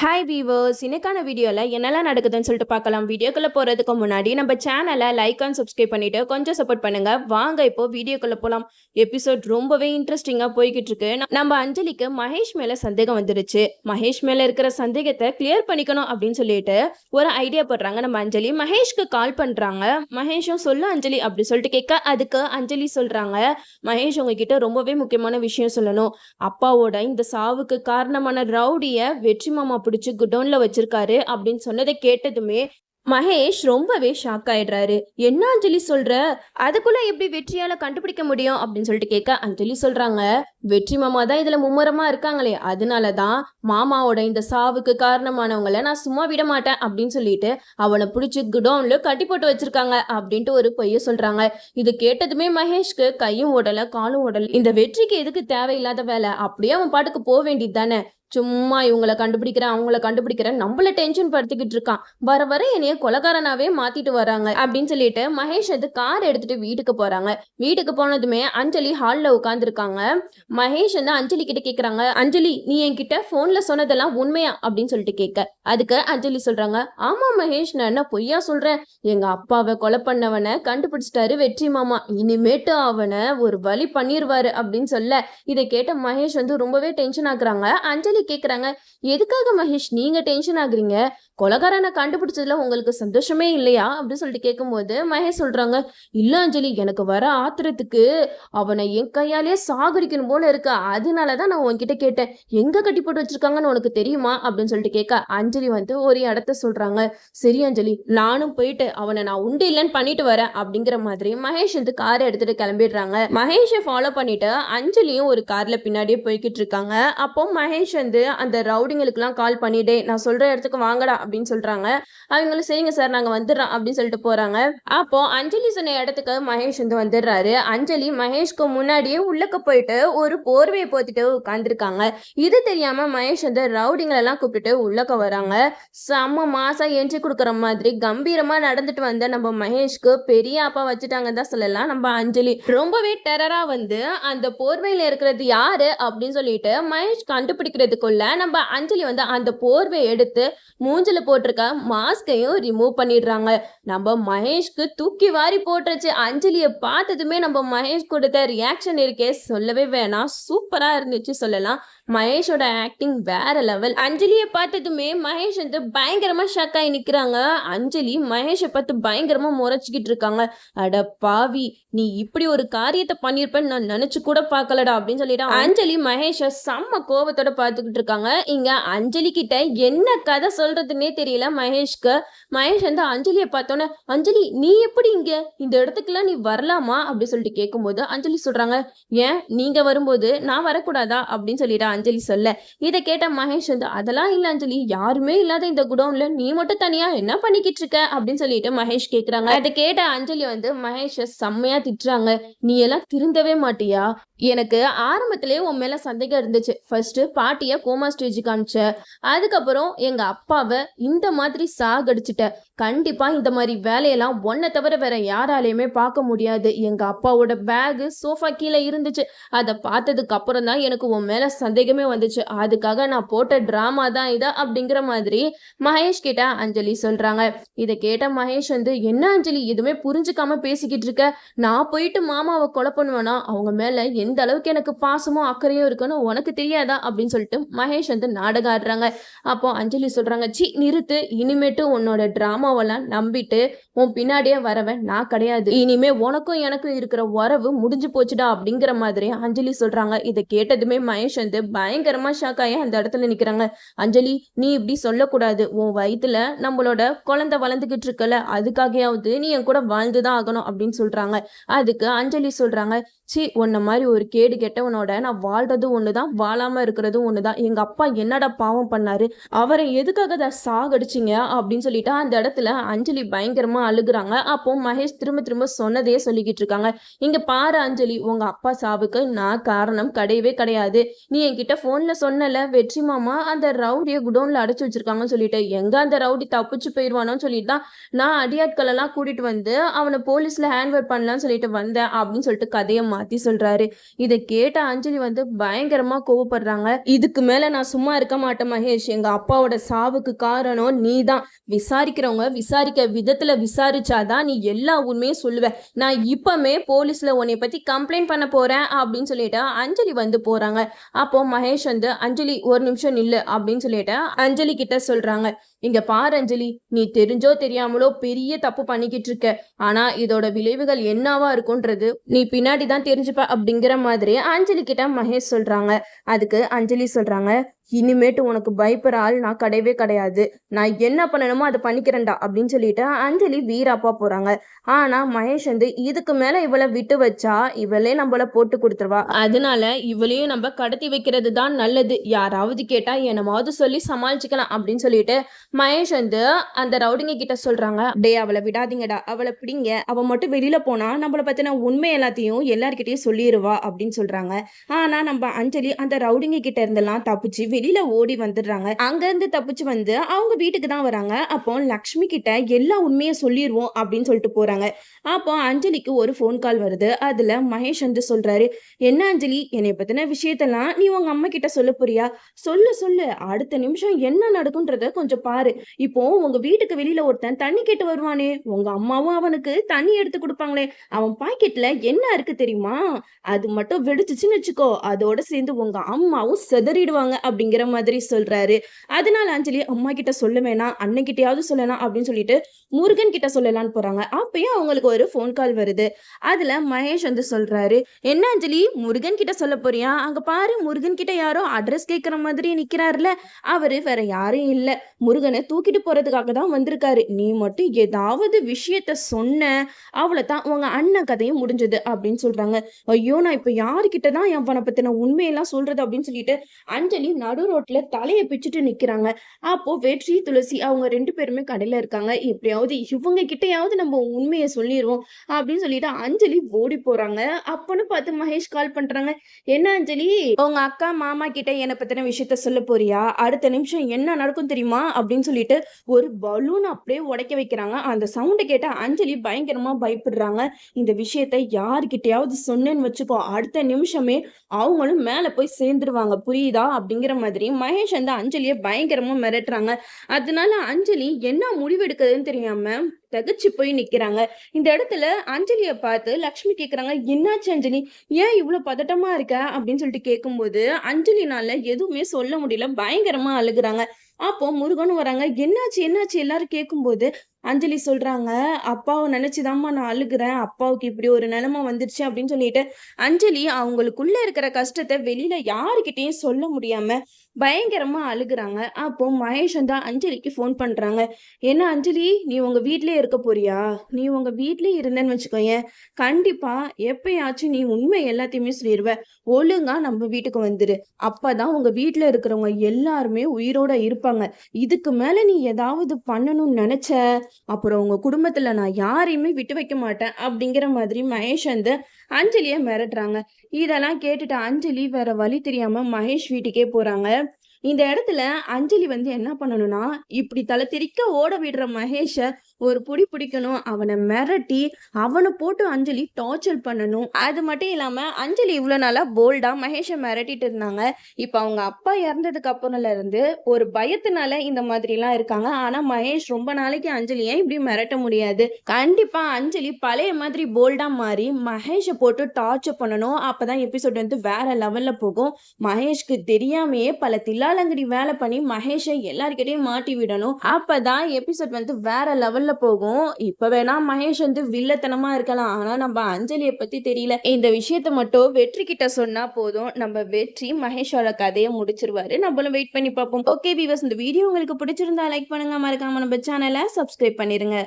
Hi viewers, இன்னைக்கான வீடியோவில் என்னெல்லாம் நடக்குதுன்னு சொல்லிட்டு பார்க்கலாம். வீடியோக்குள்ளே போகிறதுக்கு முன்னாடி நம்ம சேனலை லைக் அண்ட் சப்ஸ்கிரைப் பண்ணிவிட்டு கொஞ்சம் சப்போர்ட் பண்ணுங்கள். வாங்க இப்போ வீடியோக்குள்ளே போகலாம். எபிசோட் ரொம்பவே இன்ட்ரெஸ்டிங்காக போய்கிட்டு இருக்கு. நம்ம அஞ்சலிக்கு மகேஷ் மேலே சந்தேகம் வந்துருச்சு. மகேஷ் மேலே இருக்கிற சந்தேகத்தை கிளியர் பண்ணிக்கணும் அப்படின்னு சொல்லிட்டு ஒரு ஐடியா போடுறாங்க நம்ம அஞ்சலி. மகேஷ்க்கு கால் பண்ணுறாங்க. மகேஷும் சொல்ல அஞ்சலி அப்படி சொல்லிட்டு கேட்க அதுக்கு அஞ்சலி சொல்கிறாங்க, மகேஷ் உங்ககிட்ட ரொம்பவே முக்கியமான விஷயம் சொல்லணும். அப்பாவோட இந்த சாவுக்கு காரணமான ரவுடியை வெற்றி மாமா பிடிச்சு குடோன்ல வச்சிருக்காரு அப்படின்னு சொன்னதை கேட்டதுமே மகேஷ் ரொம்பவே ஷாக் ஆயிடுறாரு. என்ன அஞ்சலி சொல்ற, அதுக்குள்ள எப்படி வெற்றியால கண்டுபிடிக்க முடியும் அப்படின்னு சொல்லிட்டு கேட்க அஞ்சலி சொல்றாங்க, வெற்றி மாமா தான் இதுல மும்முரமா இருக்காங்களே, அதனாலதான் மாமாவோட இந்த சாவுக்கு காரணமானவங்களை நான் சும்மா விட மாட்டேன் அப்படின்னு சொல்லிட்டு அவனை பிடிச்சி குடோன்ல கட்டி போட்டு வச்சிருக்காங்க அப்படின்ட்டு ஒரு பொய்ய சொல்றாங்க. இது கேட்டதுமே மகேஷ்க்கு கையும் ஓடல காலும் ஓடல. இந்த வெற்றிக்கு எதுக்கு தேவையில்லாத வேலை, அப்படியே அவன் பாட்டுக்கு போக வேண்டியது தானே. சும்மா இவங்களை கண்டுபிடிக்கிறேன் அவங்கள கண்டுபிடிக்கிறேன் நம்மள டென்ஷன் படுத்திக்கிட்டு இருக்கான். வர வர என்னைய கொலகாரனாவே மாத்திட்டு வராங்க அப்படின்னு சொல்லிட்டு மகேஷ் அது கார் எடுத்துட்டு வீட்டுக்கு போறாங்க. வீட்டுக்கு போனதுமே அஞ்சலி ஹால்ல உட்காந்துருக்காங்க. மகேஷ் வந்து அஞ்சலி கிட்ட கேக்குறாங்க, அஞ்சலி நீ என்கிட்ட போன்ல சொன்னதெல்லாம் உண்மையா அப்படின்னு சொல்லிட்டு கேட்க அதுக்கு அஞ்சலி சொல்றாங்க, ஆமா மகேஷ் நான் என்ன பொய்யா சொல்றேன், எங்க அப்பாவை கொலை பண்ணவனை கண்டுபிடிச்சிட்டாரு வெற்றி மாமா, இனிமேட்டு அவனை ஒரு வழி பண்ணிருவாரு அப்படின்னு சொல்ல இதை கேட்ட மகேஷ் வந்து ரொம்பவே டென்ஷன் ஆகுறாங்க. அஞ்சலி கேக்குறாங்க, எதுக்காக மகேஷ் நீங்க டென்ஷன் ஆகுறீங்க, கொலகாரனை கண்டுபிடிச்சதுல உங்களுக்கு சந்தோஷமே இல்லையா அப்படின்னு சொல்லிட்டு கேட்கும்போது மகேஷ் சொல்றாங்க, இல்ல அஞ்சலி எனக்கு வர ஆத்திரத்துக்கு அவனை என் கையாலே சாகடிக்கணும் போல இருக்கு, அதனாலதான் நான் உன்கிட்ட கேட்டேன், எங்க கட்டி போட்டு வச்சிருக்காங்கன்னு உனக்கு தெரியுமா அப்படின்னு சொல்லிட்டு கேட்க அஞ்சலி வந்து ஒரு இடத்த சொல்றாங்க. சரி அஞ்சலி நானும் போயிட்டு அவனை நான் உண்டு இல்லைன்னு பண்ணிட்டு வரேன் அப்படிங்கிற மாதிரி மகேஷ் வந்து காரை எடுத்துட்டு கிளம்பிடுறாங்க. மகேஷை ஃபாலோ பண்ணிட்டு அஞ்சலியும் ஒரு கார்ல பின்னாடியே போய்கிட்டு இருக்காங்க. அப்போ மகேஷ் வந்து அந்த ரவுடிங்களுக்குலாம் கால் பண்ணிட்டே நான் சொல்ற இடத்துக்கு வாங்கடா அப்படின்னு சொல்றாங்க. அவங்களும் சரிங்க சார் நாங்க வந்துடுறோம் அப்படின்னு சொல்லிட்டு போறாங்க. அப்போ அஞ்சலி சொன்ன இடத்துக்கு மகேஷ் வந்து வந்துடுறாரு. அஞ்சலி மகேஷ்க்கு முன்னாடியே உள்ளக்க போயிட்டு ஒரு போர்வையை போத்திட்டு உட்காந்துருக்காங்க. இது தெரியாம மகேஷ் வந்து ரவுடிங்களை எல்லாம் கூப்பிட்டுட்டு உள்ளக்க வராங்க. செம்ம மாசா என்ட்ரி கொடுக்குற மாதிரி கம்பீரமா நடந்துட்டு வந்த நம்ம மகேஷ்க்கு பெரிய அப்பா வச்சுட்டாங்க தான் சொல்லலாம். நம்ம அஞ்சலி ரொம்பவே டெரரா வந்து அந்த போர்வையில இருக்கிறது யாரு அப்படின்னு சொல்லிட்டு மகேஷ் கண்டுபிடிக்கிறதுக்குள்ள நம்ம அஞ்சலி வந்து அந்த போர்வை எடுத்து மூஞ்சில போட்டிருக்க மாஸ்கையும் ரிமூவ் பண்ணிடுறாங்க. நம்ம மகேஷ்க்கு தூக்கி வாரி போட்டுருச்சு. அஞ்சலியை பார்த்ததுமே நம்ம மகேஷ் கொடுத்த ரியாக்ஷன் இருக்கே சொல்லவே வேணாம், சூப்பரா இருந்துச்சு சொல்லலாம். மகேஷோட ஆக்டிங் வேற லெவல். அஞ்சலியை பார்த்ததுமே மகேஷ் வந்து பயங்கரமா ஷாக் ஆகி நிக்கிறாங்க. அஞ்சலி மகேஷை பார்த்து பயங்கரமா முறைச்சிக்கிட்டு இருக்காங்க. அட பாவி நீ இப்படி ஒரு காரியத்தை பண்ணிருப்பேன்னு நான் நினைச்சு கூட பார்க்கலடா அப்படின்னு சொல்லிட்டு அஞ்சலி மகேஷ செம்ம கோபத்தோட பார்த்துக்கிட்டு இருக்காங்க. இங்க அஞ்சலி கிட்ட என்ன கதை சொல்றதுன்னே தெரியல மகேஷ்க்கு. மகேஷ் வந்து அஞ்சலியை பார்த்தோன்னே, அஞ்சலி நீ எப்படி இங்க இந்த இடத்துக்குலாம் நீ வரலாமா அப்படி சொல்லிட்டு கேட்கும்போது அஞ்சலி சொல்றாங்க, ஏன் நீங்க வரும்போது நான் வரக்கூடாதா அப்படின்னு சொல்லிட்டு அஞ்சலி சொல்ல இதை கேட்ட மகேஷ் வந்து, அதெல்லாம் இல்ல அஞ்சலி, யாருமே இல்லாத இந்த குடோன்ல நீ மட்டும் தனியா என்ன பண்ணிக்கிட்டு இருக்க அப்படின்னு சொல்லிட்டு மகேஷ் கேக்குறாங்க. அதை கேட்ட அஞ்சலி வந்து மகேஷ செம்மையா திட்டுறாங்க, நீ எல்லாம் திருந்தவே மாட்டியா, எனக்கு ஆரம்பத்திலே உன் மேல சந்தேகம் இருந்துச்சு. ஃபர்ஸ்ட் பாட்டிய கோமா ஸ்டேஜுக்கு அனுப்பிச்ச, அதுக்கப்புறம் எங்க அப்பாவை இந்த மாதிரி சாகடிச்சிட்ட, கண்டிப்பா இந்த மாதிரி வேலையெல்லாம் ஒன்ன தவிர வேற யாராலையுமே பார்க்க முடியாது. எங்க அப்பாவோட பேகு சோஃபா கீழே இருந்துச்சு, அதை பார்த்ததுக்கு அப்புறம் தான் எனக்கு உன் மேல சந்தேகமே வந்துச்சு, அதுக்காக நான் போட்ட டிராமா தான் இதா அப்படிங்கிற மாதிரி மகேஷ் கிட்ட அஞ்சலி சொல்றாங்க. இதை கேட்ட மகேஷ் வந்து, என்ன அஞ்சலி எதுவுமே புரிஞ்சுக்காம பேசிக்கிட்டு இருக்க, நான் போயிட்டு மாமாவை கொலை பண்ணுவேனா, அவங்க மேல எந்த அளவுக்கு எனக்கு பாசமும் அக்கறையும் இருக்குன்னு உனக்கு தெரியாதா அப்படின்னு சொல்லிட்டு மகேஷ் வந்து நாடகம் ஆடுறாங்க. அப்போ அஞ்சலி சொல்றாங்க, சி நிறுத்து, இனிமேட்டு உன்னோட டிராமாவெல்லாம் நம்பிட்டு உன் பின்னாடியே வரவன் நான் கிடையாது, இனிமே உனக்கும் எனக்கும் இருக்கிற உறவு முடிஞ்சு போச்சுடா அப்படிங்கிற மாதிரி அஞ்சலி சொல்றாங்க. இதை கேட்டதுமே மகேஷ் வந்து பயங்கரமா ஷாக் ஆகி அந்த இடத்துல நிக்கிறாங்க. அஞ்சலி நீ இப்படி சொல்லக்கூடாது, உன் வயிற்றுல நம்மளோட குழந்தை வளர்ந்துகிட்டு இருக்கல, அதுக்காகயாவது நீ என் கூட வாழ்ந்துதான் ஆகணும் அப்படின்னு சொல்றாங்க. அதுக்கு அஞ்சலி சொல்றாங்க, சி உன்ன மாதிரி ஒரு கேடு கெட்டவனோட நான் வாழ்றது ஒண்ணுதான், வாழாம இருக்கிறது ஒண்ணுதான், எங்க அப்பா என்னடா பாவம் பண்ணாரு, அவரை எதுக்காக அதை சாகடிச்சிங்க அப்படின்னு சொல்லிட்டு அந்த இடத்துல அஞ்சலி பயங்கரமா அழுகுறாங்க. அப்போ மகேஷ் திரும்ப திரும்ப சொன்னதே சொல்லிக்கிட்டு இருக்காங்க. இங்க பாரு அஞ்சலி, உங்க அப்பா சாவுக்கு நான் காரணம் கிடையவே கிடையாது, நீ என்கிட்ட போன்ல சொன்னல வெற்றி மாமா அந்த ரவுடிய குடோன்ல அடைச்சு வச்சிருக்காங்கன்னு சொல்லிட்டு, எங்க அந்த ரவுடி தப்பிச்சு போயிடுவானோன்னு சொல்லிட்டு தான் நான் அடியாட்கள் எல்லாம் கூட்டிட்டு வந்து அவனை போலீஸ்ல ஹேண்ட்ஓவர் பண்ணலாம்னு சொல்லிட்டு வந்தேன் அப்படின்னு சொல்லிட்டு கதையை மாத்தி சொல்றாரு. இதை கேட்ட அஞ்சலி வந்து பயங்கரமா கோவப்படுறாங்க. இதுக்கு மேல நான் சும்மா இருக்க மாட்டேன் மகேஷ். எங்க அப்பாவோட சாவுக்கு காரணம் நீதான். விசாரிக்கிறவங்க விசாரிக்க விதத்துல விசாரிச்சாதான் நீ எல்லா உண்மையும் சொல்லுவ. நான் இப்பமே போலீஸ்ல உன்னை பத்தி கம்ப்ளைண்ட் பண்ண போறேன் அப்படின்னு சொல்லிட்டு அஞ்சலி வந்து போறாங்க. அப்போ மகேஷ் வந்து அஞ்சலி ஒரு நிமிஷம் நில்லு அப்படின்னு சொல்லிட்டு அஞ்சலி கிட்ட சொல்றாங்க. இங்க பாரு அஞ்சலி, நீ தெரிஞ்சோ தெரியாமலோ பெரிய தப்பு பண்ணிக்கிட்டு இருக்க. ஆனா இதோட விளைவுகள் என்னவா இருக்கும்ன்றது நீ பின்னாடி தான் தெரிஞ்சுப்ப அப்படிங்கிற மாதிரி அஞ்சலி கிட்ட மகேஷ் சொல்றாங்க. அதுக்கு அஞ்சலி சொல்றாங்க, இனிமேட்டு உனக்கு பயப்படுற ஆள் நான் கிடையவே கிடையாது. நான் என்ன பண்ணணுமோ அதை பண்ணிக்கிறேன்டா அப்படின்னு சொல்லிட்டு அஞ்சலி வீராப்பா போறாங்க. ஆனா மகேஷ் வந்து இதுக்கு மேல இவளை விட்டு வச்சா இவளே நம்மள போட்டு கொடுத்துருவா. அதனால இவளையும் நம்ம கடத்தி வைக்கிறது தான் நல்லது. யாராவது கேட்டா என்னமாவது சொல்லி சமாளிச்சுக்கலாம் அப்படின்னு சொல்லிட்டு மகேஷ் வந்து அந்த ரவுடிங்க கிட்ட சொல்றாங்க. டே அவளை விடாதீங்கடா, அவளை பிடிங்க. அவ மட்டும் வெளியில போனா நம்மளை பத்தின உண்மை எல்லாத்தையும் எல்லார்கிட்டயும் சொல்லிடுவா அப்படின்னு சொல்றாங்க. ஆனா நம்ம அஞ்சலி அந்த ரவுடிங்க கிட்ட இருந்தெல்லாம் தப்பிச்சு வெளியில ஓடி வந்துடுறாங்க. அங்க இருந்து தப்பிச்சு வந்து அவங்க வீட்டுக்கு தான் வராங்க. அப்போ லக்ஷ்மி கிட்ட எல்லா உண்மையை சொல்லிடுவோம் அப்படின்னு சொல்லிட்டு போறாங்க. அப்போ அஞ்சலிக்கு ஒரு ஃபோன் கால் வருது. அதுல மகேஷ் வந்து சொல்றாரு, என்ன அஞ்சலி, என்னை பத்தின விஷயத்தெல்லாம் நீ உங்க அம்மா கிட்ட சொல்ல போறியா? சொல்லு சொல்லு, அடுத்த நிமிஷம் என்ன நடக்கும்ன்றத கொஞ்சம் பாரு. இப்போ உங்க வீட்டுக்கு வெளியில ஒருத்தன் தண்ணி கேட்டு வருவானே, உங்க அம்மாவும் அவனுக்கு தண்ணி எடுத்து கொடுப்பாங்களே, அவன் பாக்கெட்ல என்ன இருக்கு தெரியுமா? அது மட்டும் வெடிச்சுச்சுன்னு வச்சுக்கோ, அதோட சேர்ந்து உங்க அம்மாவும் செதறிடுவாங்க அப்படிங்கிற மாதிரி சொல்றாரு. அதனால அஞ்சலி அம்மா கிட்ட சொல்ல வேணாம், அண்ணன் கிட்டயாவது சொல்லலாம் அப்படின்னு சொல்லிட்டு முருகன் கிட்ட சொல்லலான்னு போறாங்க. அப்பயும் அவங்களுக்கு ஒரு ஃபோன் கால் வருது. அதுல மகேஷ் வந்து சொல்றாரு, என்ன அஞ்சலி, முருகன் கிட்ட சொல்ல போறியா? அங்க பாரு, முருகன் கிட்ட யாரோ அட்ரஸ் கேட்கிற மாதிரி நிக்கிறாருல, அவரு வேற யாரும் இல்ல, முருகனை தூக்கிட்டு போறதுக்காக தான் வந்திருக்காரு. நீ மட்டும் ஏதாவது விஷயத்த சொன்ன அவ்வளவுதான், உங்க அண்ணன் கதையும் முடிஞ்சது அப்படின்னு சொல்றாங்க. ஐயோ, நான் இப்ப யாருக்கிட்ட தான் என் பத்தின உண்மையெல்லாம் சொல்றது அப்படின்னு சொல்லிட்டு அஞ்சலி நடு ரோட்ல தலையை பிச்சுட்டு நிக்கிறாங்க. அப்போ வெற்றி துளசி அவங்க 2 பேருமே கடையில இருக்காங்க. எப்படியாவது இவங்க கிட்டயாவது நம்ம உண்மையை சொல்லிடுவோம் அப்படின்னு சொல்லிட்டு அஞ்சலி ஓடி போறாங்க. அப்பன்னு பார்த்து மகேஷ் கால் பண்றாங்க. என்ன அஞ்சலி, உங்க அக்கா மாமா கிட்ட என்னை பத்தின விஷயத்த சொல்ல போறியா? அடுத்த நிமிஷம் என்ன நடக்கும் தெரியுமா அப்படின்னு சொல்லிட்டு ஒரு பலூன் அப்படியே உடைக்க வைக்கிறாங்க. அந்த சவுண்டை கேட்ட அஞ்சலி பயங்கரமா பயப்படுறாங்க. இந்த விஷயத்த யாருக்கிட்டையாவது சொன்னேன்னு வச்சுக்கோ, அடுத்த நிமிஷமே அவங்களும் மேல போய் சேர்ந்துருவாங்க, புரியுதா அப்படிங்கிற மாதிரி மகேஷ் அந்த அஞ்சலியை பயங்கரமா மிரட்டுறாங்க. அதனால அஞ்சலி என்ன முடிவு எடுக்கிறதுன்னு தெரியாம தகச்சு போய் நிக்கிறாங்க. இந்த இடத்துல அஞ்சலிய பார்த்து லக்ஷ்மி கேக்குறாங்க, என்னாச்சு அஞ்சலி, ஏன் இவ்வளவு பதட்டமா இருக்க அப்படின்னு சொல்லிட்டு கேட்கும்போது அஞ்சலினால எதுவுமே சொல்ல முடியல, பயங்கரமா அழுகுறாங்க. அப்போ முருகனும் வராங்க. என்னாச்சு என்னாச்சு எல்லாரும் கேட்கும்போது அஞ்சலி சொல்றாங்க, அப்பாவை நினைச்சுதாம்மா நான் அழுகுறேன், அப்பாவுக்கு இப்படி ஒரு நிலைமை வந்துருச்சு அப்படின்னு சொல்லிட்டு அஞ்சலி அவங்களுக்குள்ள இருக்கிற கஷ்டத்தை வெளியில யாருக்கிட்டையும் சொல்ல முடியாம பயங்கரமா அழுகுறாங்க. அப்போ மகேஷ் வந்து அஞ்சலிக்கு ஃபோன் பண்றாங்க. என்ன அஞ்சலி, நீ உங்க வீட்லயே இருக்க போறியா? நீ உங்க வீட்லயே இருந்தேன்னு வச்சுக்கோயேன், கண்டிப்பா எப்பயாச்சும் நீ உண்மை எல்லாத்தையுமே சொல்லிடுவ. ஒழுங்கா நம்ம வீட்டுக்கு வந்துரு, அப்பதான் உங்க வீட்டுல இருக்கிறவங்க எல்லாருமே உயிரோட இருப்பாங்க. இதுக்கு மேல நீ ஏதாவது பண்ணணும்னு நினைச்ச, அப்புறம் உங்க குடும்பத்துல நான் யாரையுமே விட்டு வைக்க மாட்டேன் அப்படிங்கிற மாதிரி மகேஷ் வந்து அஞ்சலிய மிரட்டுறாங்க. இதெல்லாம் கேட்டுட்டு அஞ்சலி வேற வழி தெரியாம மகேஷ் வீட்டுக்கே போறாங்க. இந்த இடத்துல அஞ்சலி வந்து என்ன பண்ணணும்னா, இப்படி தலை தெறிக்க ஓட விடுற மகேஷ ஒரு புடி பிடிக்கணும், அவனை மிரட்டி அவனை போட்டு அஞ்சலி டார்ச்சர் பண்ணணும். அது மட்டும் இல்லாம அஞ்சலி இவ்வளவு நாளா போல்டா மகேஷ மிரட்டிட்டு இருந்தாங்க. இப்ப அவங்க அப்பா இறந்ததுக்கு அப்புறம்ல இருந்து ஒரு பயத்தினால இந்த மாதிரி எல்லாம் இருக்காங்க. ஆனா மகேஷ் ரொம்ப நாளைக்கு அஞ்சலியை இப்படி மிரட்ட முடியாது. கண்டிப்பா அஞ்சலி பழைய மாதிரி போல்டா மாறி மகேஷ போட்டு டார்ச்சர் பண்ணணும். அப்பதான் எபிசோட் வந்து வேற லெவல்ல போகும். மகேஷ்க்கு தெரியாமையே பல தில்லாலங்கடி வேலை பண்ணி மகேஷை எல்லார்கிட்டையும் மாட்டி விடணும். அப்பதான் எபிசோட் வந்து வேற லெவல்ல போகும். இப்ப வேணா மகேஷ் வந்து வில்லத்தனமா இருக்கலாம், ஆனா நம்ம அஞ்சலியை பத்தி தெரியல. இந்த விஷயத்த மட்டும் வெற்றி கிட்ட சொன்னா போதும், நம்ம வெற்றி மகேஷோட கதையை முடிச்சிருவாரு. நம்மளும் வெயிட் பண்ணி பார்ப்போம். ஓகே வீவர்ஸ், இந்த வீடியோ உங்களுக்கு பிடிச்சிருந்தா லைக் பண்ணுங்க, மறக்காம நம்ம சேனலை சப்ஸ்கிரைப் பண்ணிருங்க.